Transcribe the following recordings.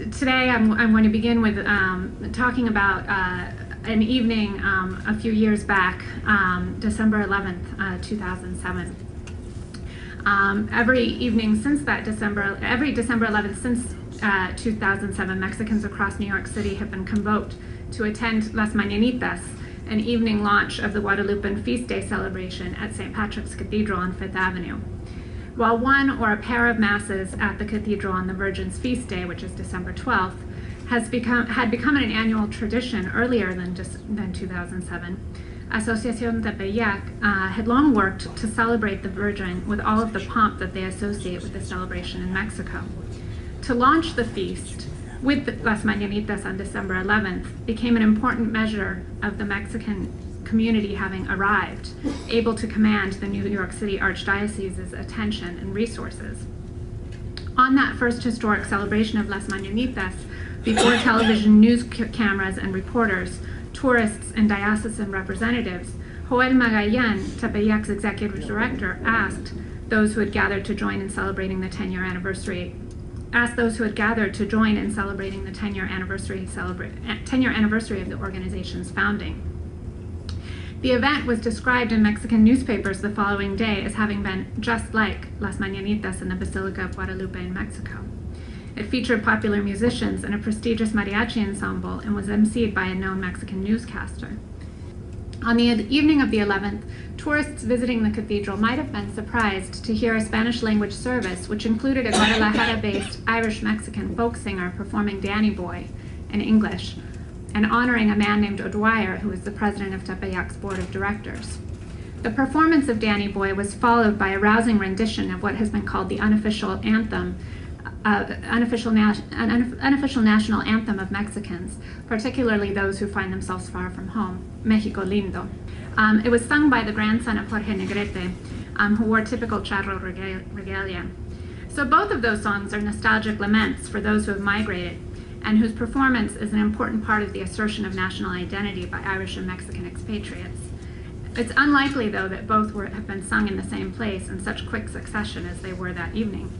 today I'm going to begin with talking about an evening a few years back, December 11th, 2007. Every evening since that every December 11th since 2007, Mexicans across New York City have been convoked to attend Las Mañanitas, an evening launch of the Guadalupan Feast Day celebration at St. Patrick's Cathedral on Fifth Avenue. While one or a pair of masses at the cathedral on the Virgin's Feast Day, which is December 12th, had become an annual tradition earlier than 2007, Asociación Tepeyac had long worked to celebrate the Virgin with all of the pomp that they associate with the celebration in Mexico. To launch the feast with Las Mañanitas on December 11th became an important measure of the Mexican community having arrived, able to command the New York City Archdiocese's attention and resources. On that first historic celebration of Las Mañanitas, before television news cameras and reporters, tourists and diocesan representatives, Joel Magayan, Tepeyac's executive director, asked those who had gathered to join in celebrating the 10-year anniversary of the organization's founding. The event was described in Mexican newspapers the following day as having been just like Las Mañanitas in the Basilica of Guadalupe in Mexico. It featured popular musicians and a prestigious mariachi ensemble and was emceed by a known Mexican newscaster. On the evening of the 11th, tourists visiting the cathedral might have been surprised to hear a Spanish-language service which included a Guadalajara-based Irish-Mexican folk singer performing Danny Boy in English and honoring a man named O'Dwyer, who is the president of Tepeyac's board of directors. The performance of Danny Boy was followed by a rousing rendition of what has been called the unofficial national anthem of Mexicans, particularly those who find themselves far from home, México Lindo. It was sung by the grandson of Jorge Negrete, who wore typical charro regalia. So both of those songs are nostalgic laments for those who have migrated, and whose performance is an important part of the assertion of national identity by Irish and Mexican expatriates. It's unlikely, though, that both have been sung in the same place in such quick succession as they were that evening.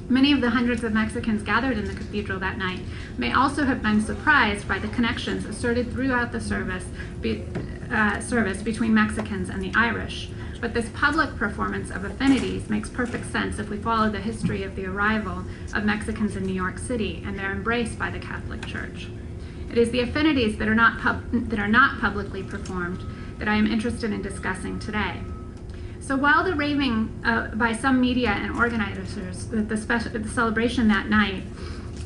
Many of the hundreds of Mexicans gathered in the cathedral that night may also have been surprised by the connections asserted throughout the service between Mexicans and the Irish. But this public performance of affinities makes perfect sense if we follow the history of the arrival of Mexicans in New York City and their embrace by the Catholic Church. It is the affinities that are not publicly performed that I am interested in discussing today. So while the raving by some media and organizers that the celebration that night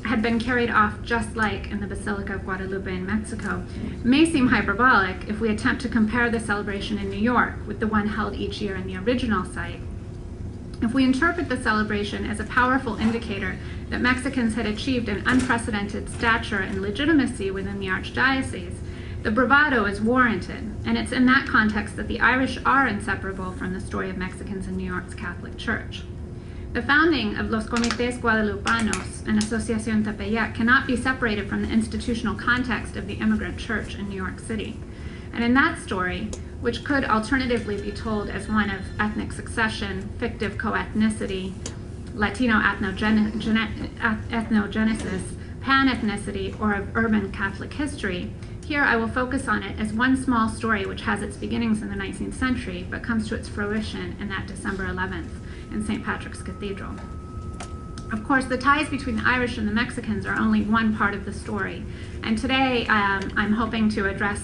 had been carried off just like in the Basilica of Guadalupe in Mexico, may seem hyperbolic if we attempt to compare the celebration in New York with the one held each year in the original site. If we interpret the celebration as a powerful indicator that Mexicans had achieved an unprecedented stature and legitimacy within the Archdiocese, the bravado is warranted, and it's in that context that the Irish are inseparable from the story of Mexicans in New York's Catholic Church. The founding of Los Comités Guadalupanos and Asociación Tepeyac cannot be separated from the institutional context of the immigrant church in New York City. And in that story, which could alternatively be told as one of ethnic succession, fictive co-ethnicity, Latino ethnogenesis, pan-ethnicity, or of urban Catholic history, here I will focus on it as one small story which has its beginnings in the 19th century but comes to its fruition in that December 11th in St. Patrick's Cathedral. Of course, the ties between the Irish and the Mexicans are only one part of the story, and today I'm hoping to address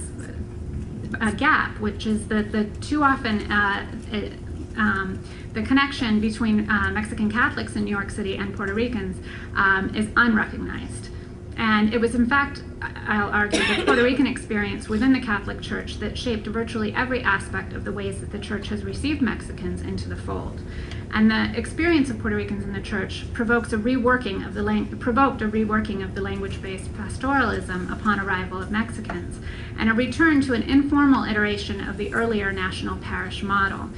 a gap, which is that the too often the connection between Mexican Catholics in New York City and Puerto Ricans is unrecognized. And it was, in fact, I'll argue, the Puerto Rican experience within the Catholic Church that shaped virtually every aspect of the ways that the Church has received Mexicans into the fold. And the experience of Puerto Ricans in the Church provoked a reworking of the language-based pastoralism upon arrival of Mexicans, and a return to an informal iteration of the earlier National Parish model.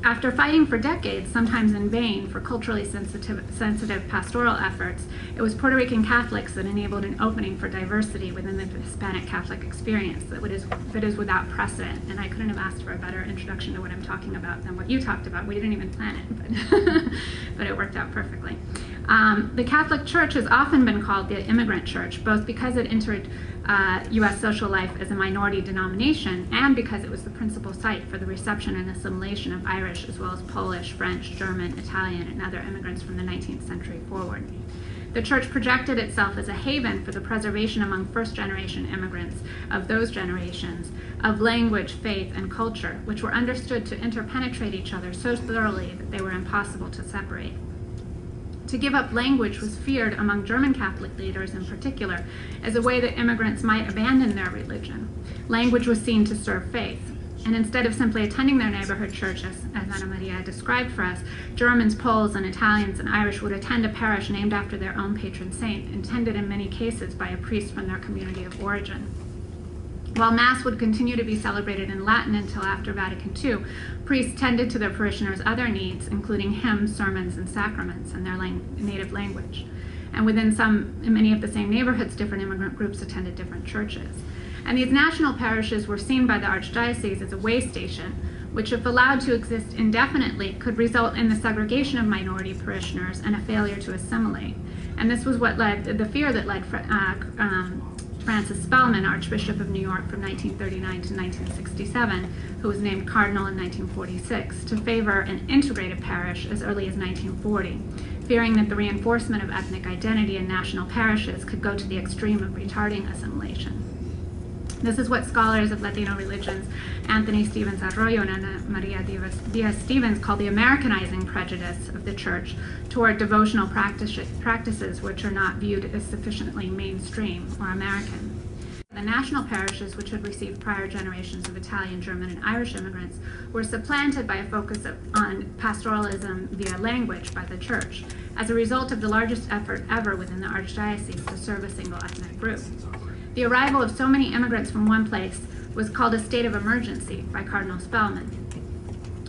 After fighting for decades, sometimes in vain, for culturally sensitive pastoral efforts, it was Puerto Rican Catholics that enabled an opening for diversity within the Hispanic Catholic experience that is without precedent. And I couldn't have asked for a better introduction to what I'm talking about than what you talked about. We didn't even plan it, but, but it worked out perfectly. The Catholic Church has often been called the immigrant church, both because it entered U.S. social life as a minority denomination and because it was the principal site for the reception and assimilation of Irish as well as Polish, French, German, Italian, and other immigrants from the 19th century forward. The church projected itself as a haven for the preservation among first-generation immigrants of those generations of language, faith, and culture, which were understood to interpenetrate each other so thoroughly that they were impossible to separate. To give up language was feared among German Catholic leaders in particular as a way that immigrants might abandon their religion. Language was seen to serve faith. And instead of simply attending their neighborhood church, as Ana Maria described for us, Germans, Poles, and Italians and Irish would attend a parish named after their own patron saint, intended in many cases by a priest from their community of origin. While Mass would continue to be celebrated in Latin until after Vatican II, priests tended to their parishioners' other needs, including hymns, sermons, and sacraments in their native language. And within many of the same neighborhoods, different immigrant groups attended different churches. And these national parishes were seen by the Archdiocese as a way station, which, if allowed to exist indefinitely, could result in the segregation of minority parishioners and a failure to assimilate. And this was what led, the fear that led Francis Spellman, Archbishop of New York from 1939 to 1967, who was named Cardinal in 1946, to favor an integrated parish as early as 1940, fearing that the reinforcement of ethnic identity in national parishes could go to the extreme of retarding assimilation. This is what scholars of Latino religions, Anthony Stevens Arroyo and Ana Maria Diaz-Stevens, call the Americanizing prejudice of the church toward devotional practices which are not viewed as sufficiently mainstream or American. The national parishes, which had received prior generations of Italian, German, and Irish immigrants, were supplanted by a focus on pastoralism via language by the church, as a result of the largest effort ever within the Archdiocese to serve a single ethnic group. The arrival of so many immigrants from one place was called a state of emergency by Cardinal Spellman.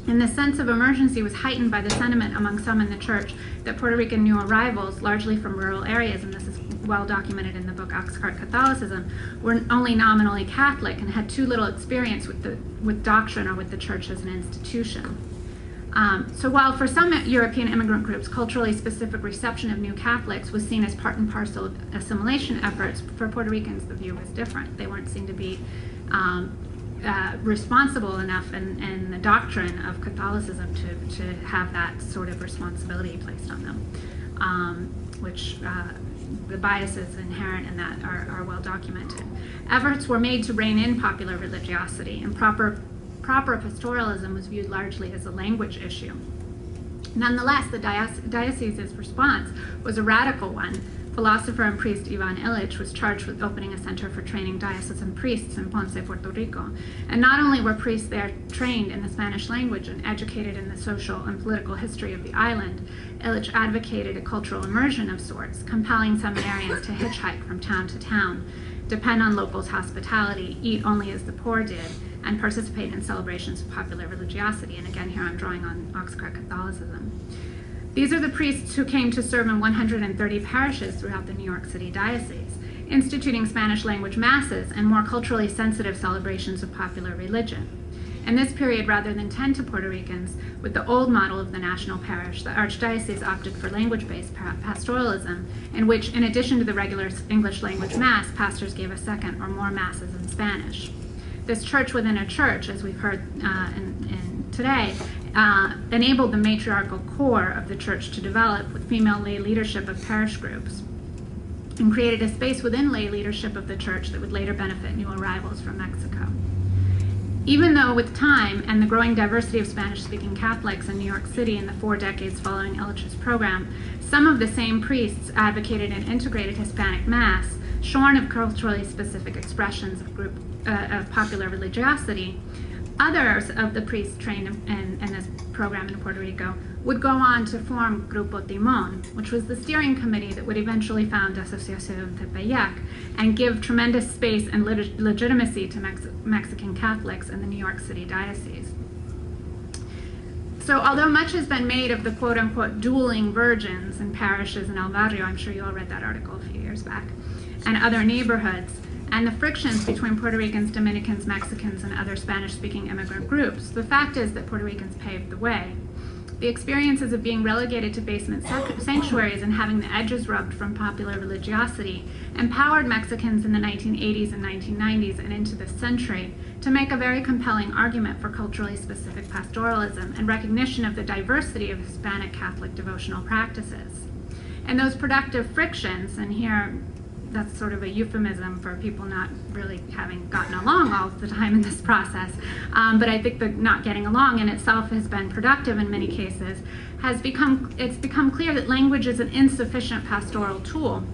And this sense of emergency was heightened by the sentiment among some in the church that Puerto Rican new arrivals, largely from rural areas, and this is well documented in the book Oxcart Catholicism, were only nominally Catholic and had too little experience with doctrine or with the church as an institution. So while for some European immigrant groups, culturally specific reception of new Catholics was seen as part and parcel of assimilation efforts, for Puerto Ricans the view was different. They weren't seen to be responsible enough in the doctrine of Catholicism to have that sort of responsibility placed on them, which the biases inherent in that are well documented. Efforts were made to rein in popular religiosity, and proper pastoralism was viewed largely as a language issue. Nonetheless, the diocese's response was a radical one. Philosopher and priest Ivan Illich was charged with opening a center for training diocesan priests in Ponce, Puerto Rico. And not only were priests there trained in the Spanish language and educated in the social and political history of the island, Illich advocated a cultural immersion of sorts, compelling seminarians to hitchhike from town to town, depend on locals' hospitality, eat only as the poor did, and participate in celebrations of popular religiosity. And again, here I'm drawing on Oxcart Catholicism. These are the priests who came to serve in 130 parishes throughout the New York City diocese, instituting Spanish language masses and more culturally sensitive celebrations of popular religion. In this period, rather than tend to Puerto Ricans with the old model of the national parish, the Archdiocese opted for language-based pastoralism, in which, in addition to the regular English language mass, pastors gave a second or more masses in Spanish. This church within a church, as we've heard today, enabled the matriarchal core of the church to develop with female lay leadership of parish groups, and created a space within lay leadership of the church that would later benefit new arrivals from Mexico. Even though with time and the growing diversity of Spanish-speaking Catholics in New York City in the 4 decades following Illich's program, some of the same priests advocated an integrated Hispanic Mass, shorn of culturally specific expressions of popular religiosity, others of the priests trained in this program in Puerto Rico would go on to form Grupo Timón, which was the steering committee that would eventually found Asociación Tepeyac and give tremendous space and legitimacy to Mexican Catholics in the New York City diocese. So although much has been made of the quote-unquote dueling virgins in parishes in El Barrio, I'm sure you all read that article a few years back, and other neighborhoods, and the frictions between Puerto Ricans, Dominicans, Mexicans, and other Spanish-speaking immigrant groups, the fact is that Puerto Ricans paved the way. The experiences of being relegated to basement sanctuaries and having the edges rubbed from popular religiosity empowered Mexicans in the 1980s and 1990s and into this century to make a very compelling argument for culturally specific pastoralism and recognition of the diversity of Hispanic Catholic devotional practices. And those productive frictions, and here that's sort of a euphemism for people not really having gotten along all the time in this process, but I think that not getting along in itself has been productive in many cases, it's become clear that language is an insufficient pastoral tool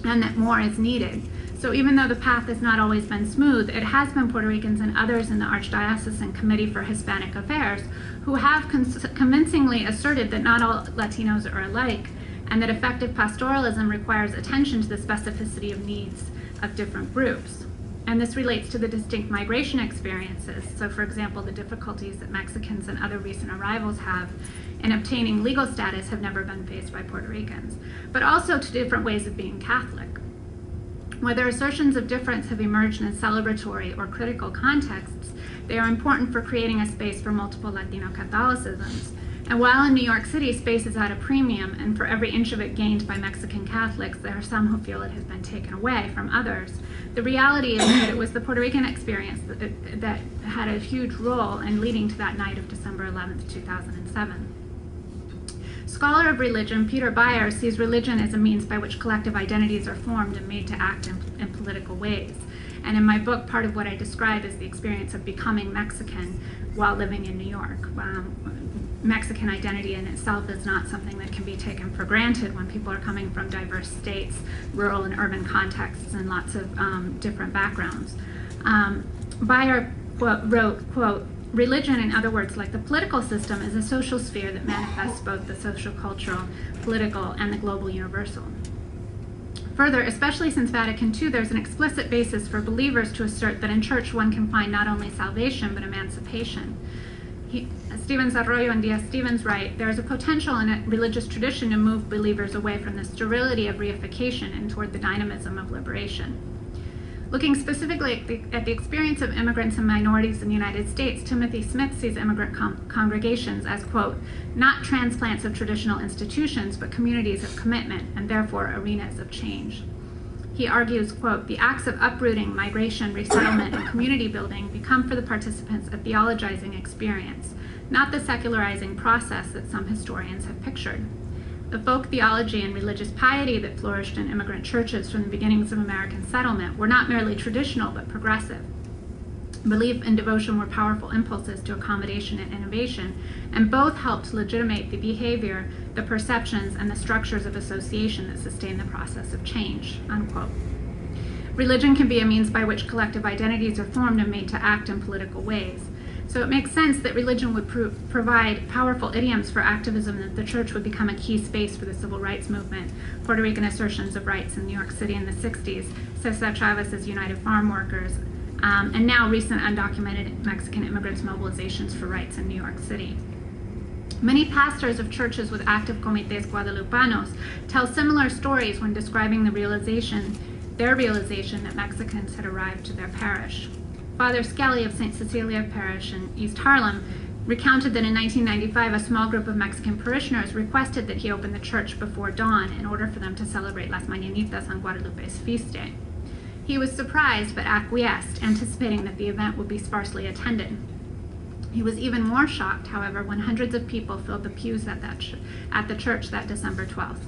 and that more is needed. So even though the path has not always been smooth, it has been Puerto Ricans and others in the Archdiocesan Committee for Hispanic Affairs who have convincingly asserted that not all Latinos are alike, and that effective pastoralism requires attention to the specificity of needs of different groups. And this relates to the distinct migration experiences. So for example, the difficulties that Mexicans and other recent arrivals have in obtaining legal status have never been faced by Puerto Ricans, but also to different ways of being Catholic. Whether assertions of difference have emerged in celebratory or critical contexts, they are important for creating a space for multiple Latino Catholicisms. And while in New York City, space is at a premium, and for every inch of it gained by Mexican Catholics, there are some who feel it has been taken away from others. The reality is that it was the Puerto Rican experience that had a huge role in leading to that night of December 11th, 2007. Scholar of religion Peter Beyer sees religion as a means by which collective identities are formed and made to act in political ways. And in my book, part of what I describe is the experience of becoming Mexican while living in New York. Mexican identity in itself is not something that can be taken for granted when people are coming from diverse states, rural and urban contexts, and lots of different backgrounds. Beyer wrote, quote, "Religion, in other words, like the political system, is a social sphere that manifests both the social, cultural, political, and the global universal." Further, especially since Vatican II, there's an explicit basis for believers to assert that in church one can find not only salvation, but emancipation. Stevens Arroyo and Diaz-Stevens write, "There is a potential in a religious tradition to move believers away from the sterility of reification and toward the dynamism of liberation." Looking specifically at the experience of immigrants and minorities in the United States, Timothy Smith sees immigrant congregations as, quote, "not transplants of traditional institutions, but communities of commitment, and therefore arenas of change." He argues, quote, "the acts of uprooting, migration, resettlement, and community building become for the participants a theologizing experience, not the secularizing process that some historians have pictured. The folk theology and religious piety that flourished in immigrant churches from the beginnings of American settlement were not merely traditional, but progressive. Belief and devotion were powerful impulses to accommodation and innovation, and both helped legitimate the behavior, the perceptions, and the structures of association that sustain the process of change," unquote. Religion can be a means by which collective identities are formed and made to act in political ways. So it makes sense that religion would provide powerful idioms for activism, that the church would become a key space for the civil rights movement, Puerto Rican assertions of rights in New York City in the 60s, Cesar Chavez's United Farm Workers, and now recent undocumented Mexican immigrants' mobilizations for rights in New York City. Many pastors of churches with active comités guadalupanos tell similar stories when describing their realization that Mexicans had arrived to their parish. Father Skelly of St. Cecilia Parish in East Harlem recounted that in 1995, a small group of Mexican parishioners requested that he open the church before dawn in order for them to celebrate Las Mañanitas on Guadalupe's feast day. He was surprised but acquiesced, anticipating that the event would be sparsely attended. He was even more shocked, however, when hundreds of people filled the pews at the church that December 12th.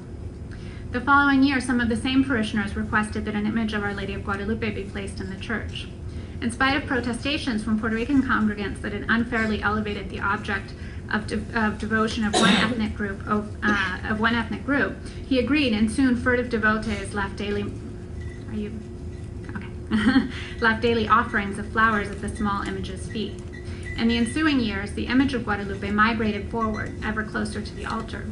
The following year, some of the same parishioners requested that an image of Our Lady of Guadalupe be placed in the church. In spite of protestations from Puerto Rican congregants that had unfairly elevated the object of devotion of one ethnic group, he agreed, and soon furtive devotees left daily offerings of flowers at the small image's feet. In the ensuing years, the image of Guadalupe migrated forward, ever closer to the altar.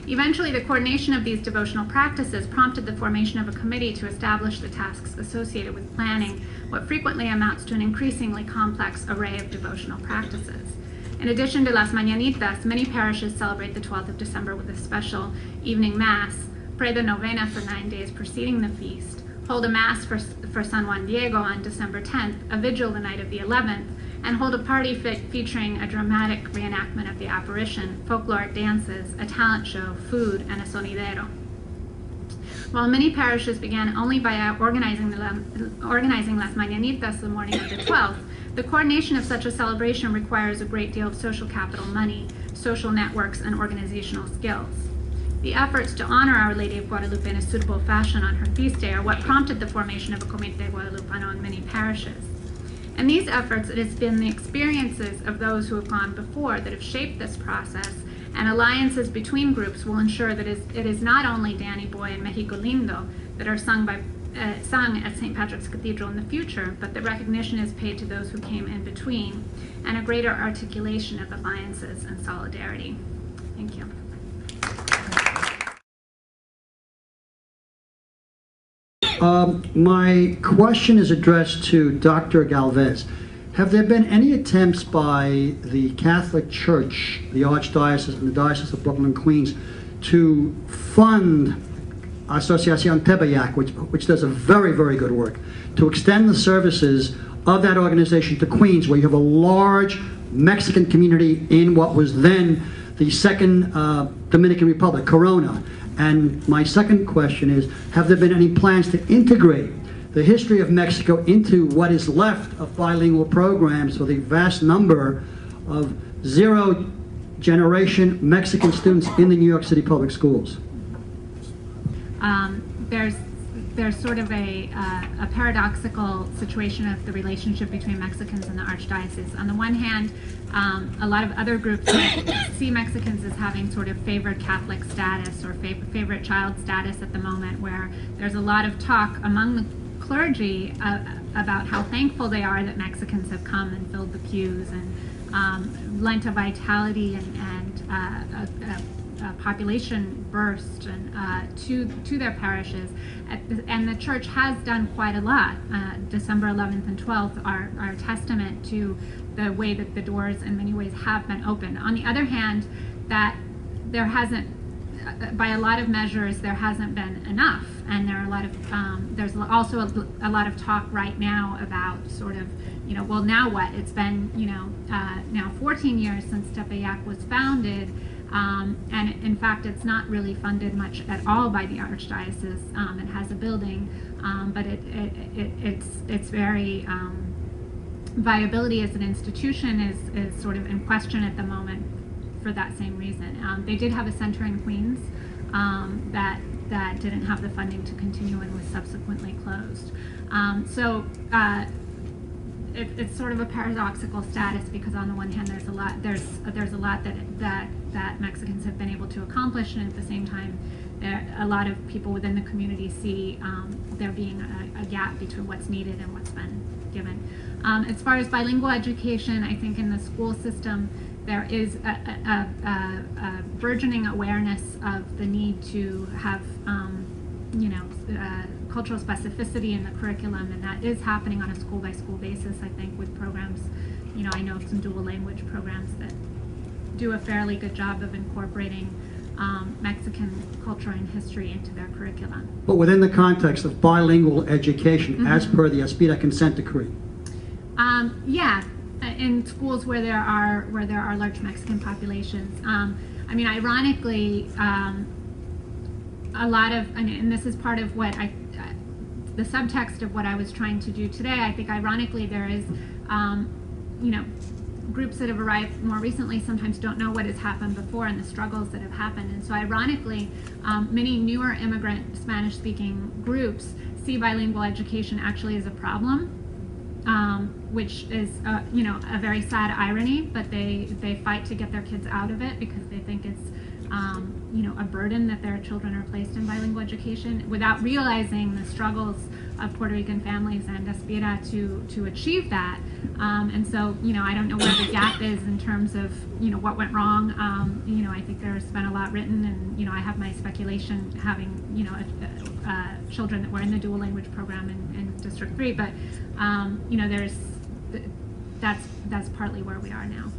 Eventually, the coordination of these devotional practices prompted the formation of a committee to establish the tasks associated with planning what frequently amounts to an increasingly complex array of devotional practices. In addition to Las Mañanitas, many parishes celebrate the 12th of December with a special evening mass, pray the novena for 9 days preceding the feast, hold a mass for San Juan Diego on December 10th, a vigil the night of the 11th, and hold a party featuring a dramatic reenactment of the apparition, folkloric dances, a talent show, food, and a sonidero. While many parishes began only by organizing Las Mañanitas the morning of the 12th, the coordination of such a celebration requires a great deal of social capital money, social networks, and organizational skills. The efforts to honor Our Lady of Guadalupe in a suitable fashion on her feast day are what prompted the formation of a Comité Guadalupano in many parishes. In these efforts, it has been the experiences of those who have gone before that have shaped this process, and alliances between groups will ensure that it is not only Danny Boy and Mexico Lindo that are sung at St. Patrick's Cathedral in the future, but that recognition is paid to those who came in between, and a greater articulation of alliances and solidarity. Thank you. My question is addressed to Dr. Gálvez. Have there been any attempts by the Catholic Church, the Archdiocese and the Diocese of Brooklyn and Queens, to fund Asociación Tepeyac, which does a very, very good work, to extend the services of that organization to Queens, where you have a large Mexican community in what was then the Second Dominican Republic, Corona? And my second question is, have there been any plans to integrate the history of Mexico into what is left of bilingual programs for the vast number of zero-generation Mexican students in the New York City public schools? There's sort of a paradoxical situation of the relationship between Mexicans and the Archdiocese. On the one hand, a lot of other groups see Mexicans as having sort of favored Catholic status or favorite child status at the moment, where there's a lot of talk among the clergy about how thankful they are that Mexicans have come and filled the pews and lent a vitality and a population burst to their parishes. And the church has done quite a lot. December 11th and 12th are a testament to the way that the doors in many ways have been opened. On the other hand, that there hasn't, by a lot of measures, there hasn't been enough. And there are a lot of, there's also a lot of talk right now about sort of, well, now what? It's been, now 14 years since Tepeyac was founded. And in fact, it's not really funded much at all by the Archdiocese. It has a building, but it's very, viability as an institution is sort of in question at the moment for that same reason. They did have a center in Queens that didn't have the funding to continue and was subsequently closed. It's sort of a paradoxical status, because on the one hand there's a lot that Mexicans have been able to accomplish, and at the same time a lot of people within the community see there being a gap between what's needed and what's been given. As far as bilingual education, I think in the school system there is a burgeoning awareness of the need to have cultural specificity in the curriculum, and that is happening on a school-by-school basis, I think, with programs. I know of some dual language programs that do a fairly good job of incorporating Mexican culture and history into their curriculum. But within the context of bilingual education, as per the Aspida consent decree? Yeah, in schools where there are large Mexican populations. I mean, ironically, a lot of, and this is part of what the subtext of what I was trying to do today. I think ironically there is, groups that have arrived more recently sometimes don't know what has happened before and the struggles that have happened. And so ironically, many newer immigrant Spanish-speaking groups see bilingual education actually as a problem, which is, a very sad irony, but they fight to get their kids out of it because they think it's, a burden that their children are placed in bilingual education, without realizing the struggles of Puerto Rican families and Aspira to achieve that. And so, I don't know where the gap is in terms of, what went wrong. I think there's been a lot written, and, I have my speculation having, children that were in the dual language program in District 3, but, that's partly where we are now.